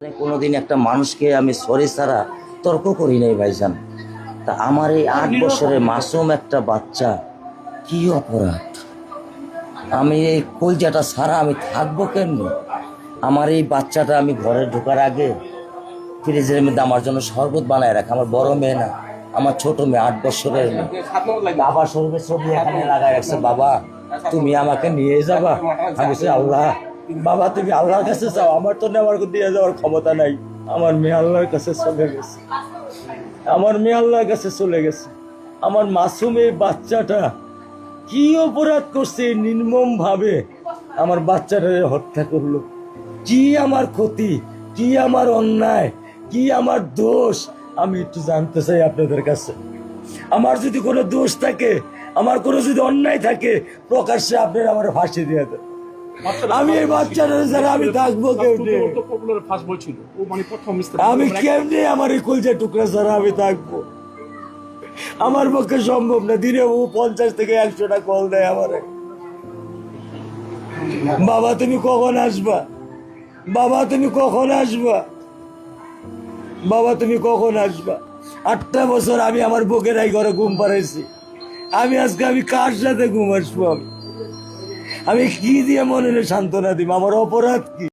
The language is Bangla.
কোনোদিন একটা মানুষকে আমি সরি ছাড়া তর্ক করি নাই ভাইজান। তা আমার এই 8 বছরের মাসুম একটা বাচ্চা কি অপরাধ? আমি এই কলজাটা ছাড়া আমি থাকবো কেমনি? আমার এই বাচ্চাটা আমি ঘরে ঢোকার আগে ফ্রিজের মধ্যে আমার জন্য শরবত বানায় রাখে। আমার বড় মেয়ে না, আমার ছোট মেয়ে 8 বছরের মেয়ে। বাবা শরবতের ছবি এখানে লাগায় রাখছে, বাবা তুমি আমাকে নিয়ে যাবা। আমি বলছি আল্লাহ, বাবা তুমি আল্লাহর কাছে চাও, আমার তো নেওয়ার দিয়ে যাওয়ার ক্ষমতা নাই। আমার মেয়ে আল্লাহর কাছে চলে গেছে, আমার মেয়ে আল্লাহর কাছে চলে গেছে। আমার মাসুম এই বাচ্চাটা কি অপরাধ করছে নির্মম ভাবে আমার বাচ্চাটা হত্যা করলো? কি আমার ক্ষতি, কি আমার অন্যায়, কি আমার দোষ? আমি একটু জানতে চাই আপনাদের কাছে। আমার যদি কোনো দোষ থাকে, আমার কোনো যদি অন্যায় থাকে, প্রকাশ্যে আপনারা আমার ফাঁসি দিয়ে দেন। আমি এই বাচ্চাটা যারা আমি থাকবো কেমনি? আমি কেমনি আমার এই কলজা টুকরা ছাড়া আমি থাকবো? আমার পক্ষে সম্ভব না। দিনে ও 50 থেকে 100টা কল দেয় আমারে, বাবা তুমি কখন আসবা, বাবা তুমি কখন আসবা, বাবা তুমি কখন আসবা। 8টা বছর আমি আমার বুকেরাই ঘরে ঘুম পাড়াইছি। আমি আজকে আমি কার সাথে ঘুম আসবো? আমি কি দিয়ে মনে সান্ত্বনা দিব? আমার অপরাধ কি?